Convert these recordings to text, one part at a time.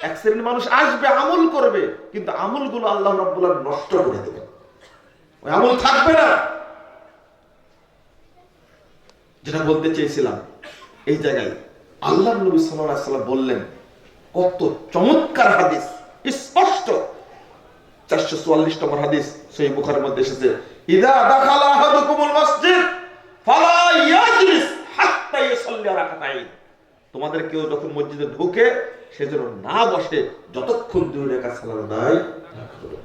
এক শ্রেণীর মানুষ আসবে, আমল করবে, কিন্তু আমলগুলো আল্লাহ রাব্বুল আলামিন নষ্ট করে দেবেন, ওই আমল থাকবে না। যেটা বলতে চেয়েছিলাম, এই জায়গায় আল্লাহর নবী সাল্লাল্লাহু আলাইহি ওয়াসাল্লাম বললেন, কত চমৎকার হাদিস, স্পষ্ট 444 নম্বর হাদিস সহিহ বুখারীর মধ্যে এসেছে, ইযা দাখালা আহাদুকুমুল মসজিদ ফালা ইয়াজলিস হাত্তা ইউসাল্লি রাকাতাইন। তোমাদের কেউ যখন মসজিদে ঢোকে সেজন্য না বসে যতক্ষণ 2 রাকাত সালাত আদায় না করে।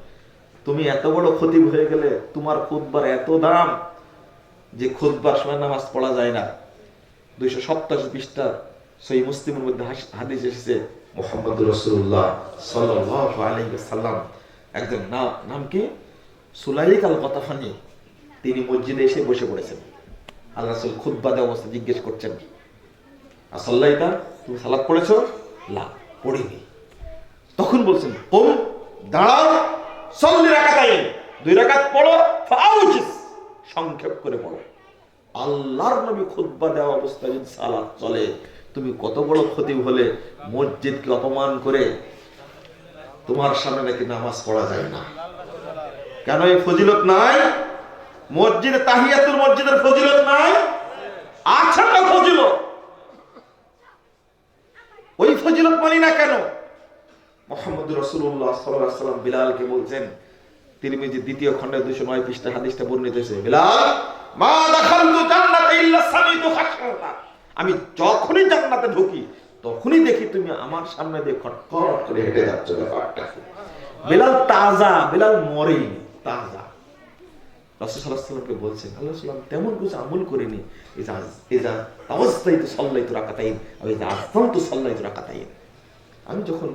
তুমি এত বড় খতিব হয়ে গেলে, তোমার খুতবার এত দাম যে খুতবার সময় নামাজ পড়া যায় না। 287 পৃষ্ঠা সহিহ মুসলিমের মধ্যে হাদিস এসেছে, মুহাম্মদুর রাসূলুল্লাহ সাল্লাল্লাহু আলাইহি ওয়াসাল্লাম, একজন নাম কি সুলাইক আল গতাফানি, তিনি মসজিদে এসে বসে পড়েছেন। আল্লাহ রাসূল খুতবা দেওয়ার অবস্থায় জিজ্ঞেস করছেন, আসল্লাইতা, তুমি সালাত পড়েছো? লা, পড়িনি। তখন বলছেন, কুম, দাঁড়াও, সাল্লি রাকাতাইন, 2 রাকাত পড়ো, ফাউজিস, সংক্ষেপ করে পড়ো। আল্লাহর নবী খুতবা দেওয়া অবস্থায় যদি সালাত চলে, তুমি কত বড় খতিব হলে মসজিদকে অপমান করে তোমার সামনে নাকি নামাজ পড়া যায় না। কেন এই ফজিলত নাই? মসজিদে তাহিয়াতুল মসজিদের ফজিলত নাই? আছে না ফজিলত, ওই ফজিলত মানি না কেন? মুহাম্মদুর রাসূলুল্লাহ সাল্লাল্লাহু আলাইহি ওয়াসাল্লাম বিলালকে বলছেন, তিরমিজি 2য় খণ্ডে 209 পৃষ্ঠা হাদিসটা বর্ণিত হয়েছে, বিলাল, মা দাখালতু জান্নাতা ইল্লা সামিতু খাশাতা, আমি যখনই জান্নাতে ঢুকি তখনই দেখি তুমি আমার সামনে দিয়ে খটখট করে হেঁটে যাচ্ছ। ব্যাপারটা বিলাল তাজা, বিলাল মরেনি, তাজা। রাসূল সাল্লাল্লাহু আলাইহি ওয়াসাল্লামকে বলছেন, আল্লাহ সাল্লাম তেমন কিছু আমল করেনি, ইজা তাওয়াজ্জাইতু সাল্লাইতু রাকাতাইন আও ইজা আযযামতু সাল্লাইতু রাকাতাইন, আমি যখন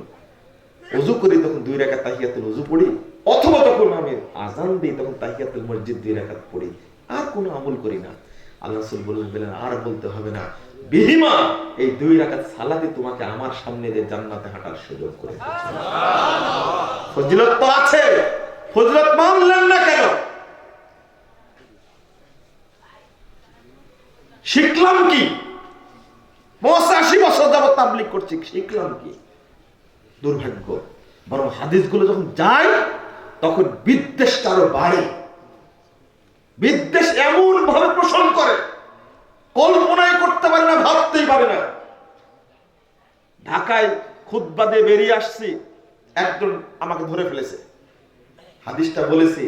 ওযু করি তখন 2 রাকাত তাহিয়াতুল ওযু পড়ি, অথবা তখন আমি আযান দিই তখন তাহিয়াতুল মসজিদ 2 রাকাত পড়ি, আর কোনো আমল করি না। আল্লাহ রাসূল বললেন, আর বলতে হবে না, বিহিমা, এই 2 রাকাত সালাতই তোমাকে আমার সামনে দিয়ে জান্নাতে হাঁটার সুযোগ করে দিয়েছে। সুবহানাল্লাহ, ফজিলত তো আছে, ফজিলত মানলেন না কেন? শিখলাম কি? 85 বছর যাবত তাবলীগ করছি, শিখলাম কি? দুর্ভাগ্য। বরং হাদিসগুলো যখন যায় তখন বিদ্বেষটা আরো বাড়ে, বিদ্বেষ এমন ভাবে পোষণ করে, কল্পনাই করতে পারে না, ভাবতেই পারে না। ঢাকায় খুতবা দিয়ে বেরিয়ে আসছি, একজন আমাকে ধরে ফেলেছে, হাদিসটা বলেছি,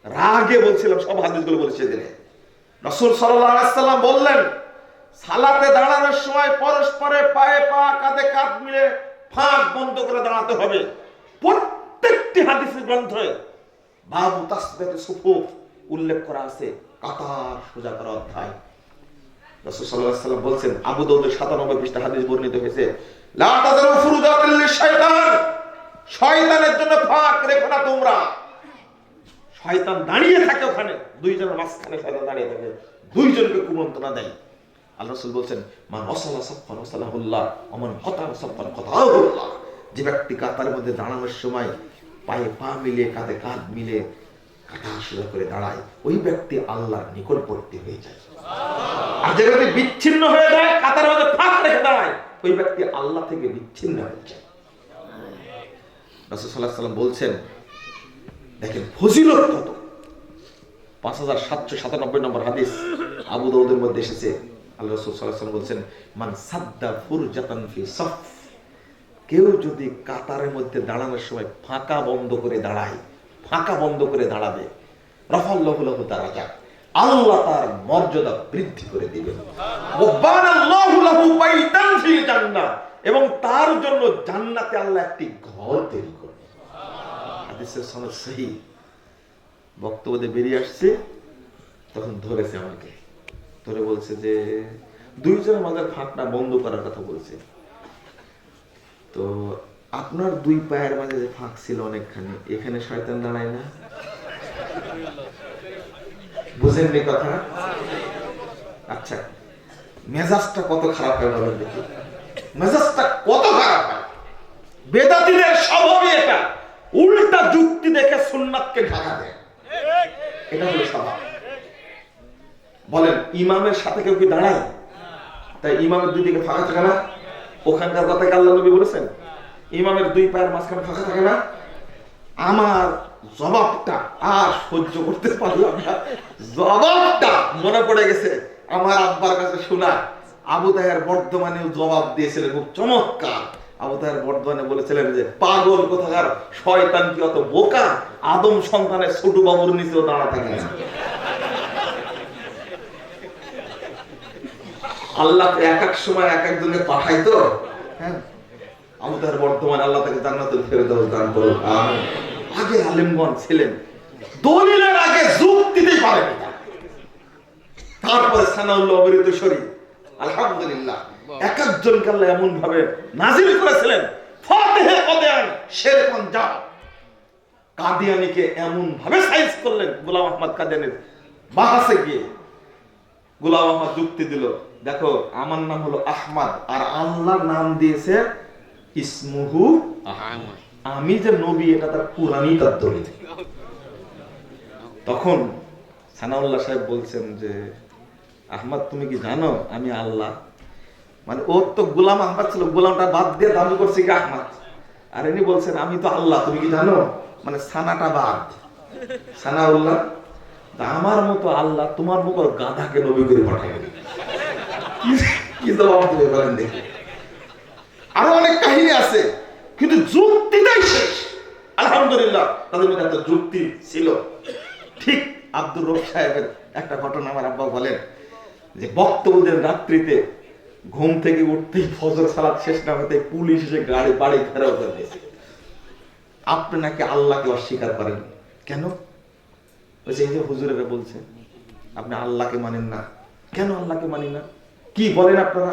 রাগে বলছিলাম, সব হাদিসগুলো বলেছে দিনে। রাসূল সাল্লাল্লাহু আলাইহি ওয়াসাল্লাম বললেন, সালাতে দাঁড়ানোর সময় পরস্পরের পায়ে পা, কাঁধে কাঁধ মিলে ফাঁক বন্ধ করে দাঁড়াতে হবে। প্রত্যেকটি হাদিসের গ্রন্থে বাবু তাসবিয়াতুস সুফুফ উল্লেখ করা আছে, কাতার সোজা করা অধ্যায়। রাসূল সাল্লাল্লাহু আলাইহি ওয়াসাল্লাম বলছেন, আবু দাউদের 97 পৃষ্ঠা হাদিস বর্ণিত হয়েছে, লা তাযরু ফুরুজাতিল লিশাইতান, শয়তানের জন্য ফাঁক রেখো না তোমরা। শয়তান দাঁড়িয়ে থাকে ওখানে, 2 জনের মাঝখানে শয়তান দাঁড়িয়ে থাকে, 2 জনকে কুমন্ত্রণা দেয়। আল্লাহ রাসূল বলছেন, মান ওয়াসালা সাফফান ওয়াসালাহুল্লাহ ওয়া মান কাতারা সাফফান কাতারাহুল্লাহ, যে ব্যক্তি কাতারের মধ্যে দাঁড়ানোর সময় পায়ে পা মিলিয়ে, কাঁধে কাঁধ মিলে কাঁধা সোজা করে দাঁড়ায়, ওই ব্যক্তি আল্লাহর নিকটবর্তী হয়ে যায়। আর যে ব্যক্তি বিচ্ছিন্ন হয়ে যায়, কাতারের মধ্যে ফাঁক রেখে দাঁড়ায়, ওই ব্যক্তি আল্লাহ থেকে বিচ্ছিন্ন হয়ে যায়। রাসূল সাল্লাল্লাহু আলাইহি ওয়াসাল্লাম বলছেন, দেখেন ফজিলত কত। 5797 নম্বর হাদিস আবু দাউদের মধ্যে এসেছে, আল্লাহ রাসূল সাল্লাল্লাহু আলাইহি ওয়াসাল্লাম বলছেন, মান সাদ্দা ফুরজাতান ফি সাফ, কেউ যদি কাতারের মধ্যে দাঁড়ানোর সময় ফাঁকা বন্ধ করে দাঁড়ায়, ফাঁকা বন্ধ করে দাঁড়াবে, রাফাল্লাহু লাহু দারাজাত, আল্লাহ তার মর্যাদা বৃদ্ধি করে দিবেন। ওয়া বানাল্লাহু লাহু বাইতান ফিল জান্নাহ, এবং তার জন্য জান্নাতে আল্লাহ একটি ঘর তৈরি করবেন। হাদিসের সনদ সহিহ। বক্তব্য দিয়ে বেরিয়ে আসছে, তখন ধরেছে আমাকে, ধরে বলছে যে 2 জনের মাঝে ফাঁকটা বন্ধ করার কথা বলছে, তো আপনার 2 পায়ের মাঝে যে ফাঁক ছিল অনেকখানি, এখানে শয়তান দাঁড়ায় না? বুঝেননি কথা? আচ্ছা, মেজাজটা কত খারাপ হয় বলেন দেখি, মেজাজটা কত খারাপ হয়। বেদাতীদের স্বভাবই এটা, উল্টা যুক্তি দেখে সুন্নাতকে ঢাকা দেয়, এটা হলো স্বভাব। বলেন, ইমামের সাথে কেউ কি দাঁড়ায়? তাই ইমামের 2 দিকে ফাঁকা থাকে না? ওখানকার কথা আল্লাহ নবী বলেছেন, ইমামের দুই পায়ের মাঝখানে ফাঁকা থাকে না, আমার জবাবটা আর সহ্য করতে পারলাম না, জবাবটা মনে পড়ে গেছে আমার আব্বার কাছে শোনা। আবু তাহের বর্ধমানেও জবাব দিয়েছিলেন খুব চমৎকার। আবু তাহের বর্ধমানে বলেছিলেন যে পাগল কোথাকার, শয়তান কি অত বোকা, আদম সন্তানের ছোট বাবুর নিচেও দাঁড়া থাকে না। আল্লাহ এক এক সময় এক একজনকে পাঠাইতো। হ্যাঁ, আবু তাহের বর্ধমানে আল্লাহ তাকে জান্নাতুল ফেরদাউস দান করুন। আগে আলেমগণ ছিলেন দলিলের আগে যুক্তিতেই পারেন, তারপরে সানাউল্লাহ অবরিত শরীফ আলহামদুলিল্লাহ এক একজনকে আল্লাহ এমন ভাবে নাজিল করেছিলেন। ফাতিহে কদিয়ান শের পাঞ্জাব কাদিয়ানীকে এমন ভাবে সাইজ করলেন, গোলাম আহমদ কাদিয়ানীর বাহাসে গিয়ে গোলাম আহমদ যুক্তি দিল, দেখো আমার নাম হলো আহমদ আর আল্লাহর নাম দিয়েছে ইসমুহু আহমদ, আমি যে নবী এটা তার পুরানি তার দলিল। তখন সানাউল্লাহ সাহেব বলছেন যে আহমদ তুমি কি জানো আমি আল্লাহ? মানে ওর তো গোলাম আহমদ ছিল, গোলামটা বাদ দিয়ে দাবি করছে কি আহমদ, আর ইনি বলছেন আমি তো আল্লাহ তুমি কি জানো, মানে সানাটা বাদ। সানাউল্লাহ আমার মতো আল্লাহ তোমার মতো গাধাকে নবী করে পাঠাবে, কি জবাব দেবে বলেন দেখি। আরো অনেক কাহিনী আছে কিন্তু যুক্তিটাই শেষ। আলহামদুলিল্লাহ তাদের মধ্যে একটা যুক্তি ছিল। ঠিক আব্দুর রব সাহেবের একটা ঘটনা আমার আব্বা বলেন যে বক্তব্যদের রাত্রিতে ঘুম থেকে উঠতেই ফজর সালাত শেষ না হতে পুলিশ এসে গাড়ি বাড়ি ঘেরাও করে দিয়েছে। আপনি নাকি আল্লাহকে অস্বীকার করেন কেন? এই যে হুজুরেরা বলছে আপনি আল্লাহকে মানেন না, কেন আল্লাহকে মানি না, কি বলেন আপনারা?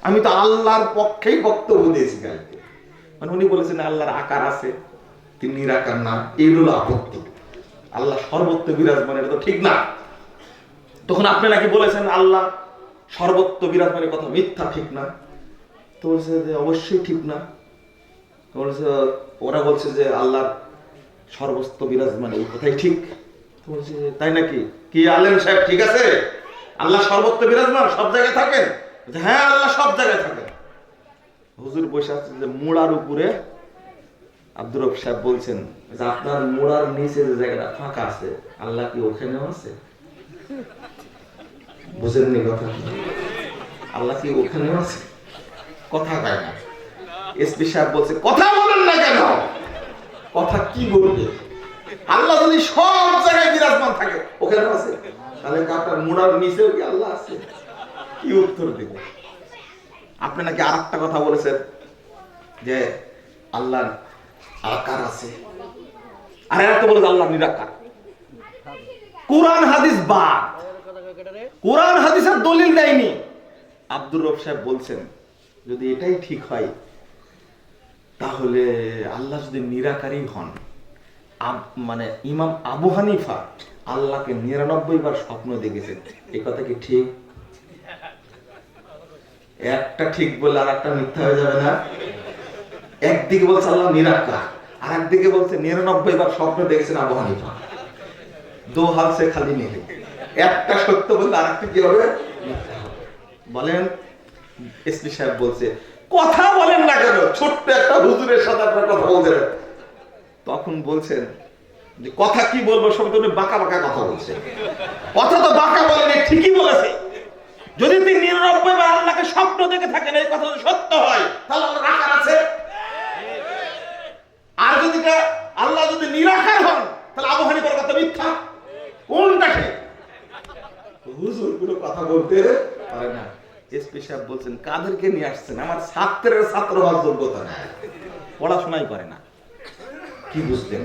আমি তো আল্লাহর পক্ষেই বক্তব্য দিয়েছি কালকে। মানে উনি বলেছেন আল্লাহর আকার আছে, তিনি নিরাকার না, এই হলো আপত্তি। আল্লাহ সর্বত্র বিরাজমান, এটা তো ঠিক না। তখন আপনি নাকি বলেছেন আল্লাহ সর্বত্র বিরাজমান, কথা মিথ্যা, ঠিক না। তো বলছে যে অবশ্যই ঠিক না। বলছে ওরা বলছে যে আল্লাহ সর্বত্র বিরাজমান, এই কথাই ঠিক। বলছে তাই নাকি? কি আলেম সাহেব ঠিক আছে? আল্লাহ সর্বত্র বিরাজমান, সব জায়গায় থাকেন? হ্যাঁ আল্লাহ সব জায়গায় থাকেন। হুজুর বসে আছে যে মুড়ার উপরে। আব্দুর রব সাহেব বলছেন যে আপনার মুড়ার নিচে যে জায়গাটা ফাঁকা আছে আল্লাহ কি ওখানেও আছে? বুঝেননি কথা? আল্লাহ কি ওখানেও আছে? কথা কয় না। এসপি সাহেব বলছে কথা বলেন না কেন? কথা কি বলবে? আল্লাহ যদি সব জায়গায় বিরাজমান থাকে ওখানে আছে, তাহলে আপনার মুড়ার নিচেও কি আল্লাহ আছে? কি উত্তর দেবে? আপনি নাকি আর একটা কথা বলেছেন যে আল্লাহ আকার আছে, আর একটা বলে আল্লাহ নিরাকার। কোরআন হাদিস বাদ, কোরআন হাদিসের দলিল দেয়নি। আব্দুর রব সাহেব বলছেন যদি এটাই ঠিক হয় তাহলে আল্লাহ যদি নিরাকারই হন, মানে ইমাম আবু হানিফা আল্লাহকে ৯৯ বার স্বপ্ন দেখেছেন, এই কথা কি ঠিক? একটা ঠিক বললে আর একটা মিথ্যা হয়ে যাবে না? একদিকে বলছে আল্লাহ নিরাকার, আর একদিকে বলছে ৯৯ বার স্বপ্ন দেখেছেন আবু হানিফা। দো হাল সে খালি নেই, একটা সত্য বললে আর একটা কি হবে? বলেন। এসপি সাহেব বলছে কথা বলেন না কেন? ছোট্ট একটা হুজুরের সাথে আপনার কথা বলছেন। তখন বলছেন যে কথা কি বলবো, সবাই তুমি বাঁকা বাঁকা কথা বলছে। কথা তো বাঁকা বলেনি, ঠিকই বলেছে। যদি তিনি ৯৯ বার আল্লাহকে স্বপ্ন দেখে থাকেন, এই কথা যদি সত্য হয় তাহলে আল্লাহর আকার আছে। আর যদি আল্লাহ যদি নিরাকার হন তাহলে আবু হানিফার কথা মিথ্যা। কোনটা ঠিক? হুজুর কোনো কথা বলতে পারে না। এসপি সাহেব বলছেন কাদেরকে নিয়ে আসছেন? আমার ছাত্রের ছাত্র হওয়ার যোগ্যতা নাই, পড়াশোনাই করে না। কি বুঝলেন?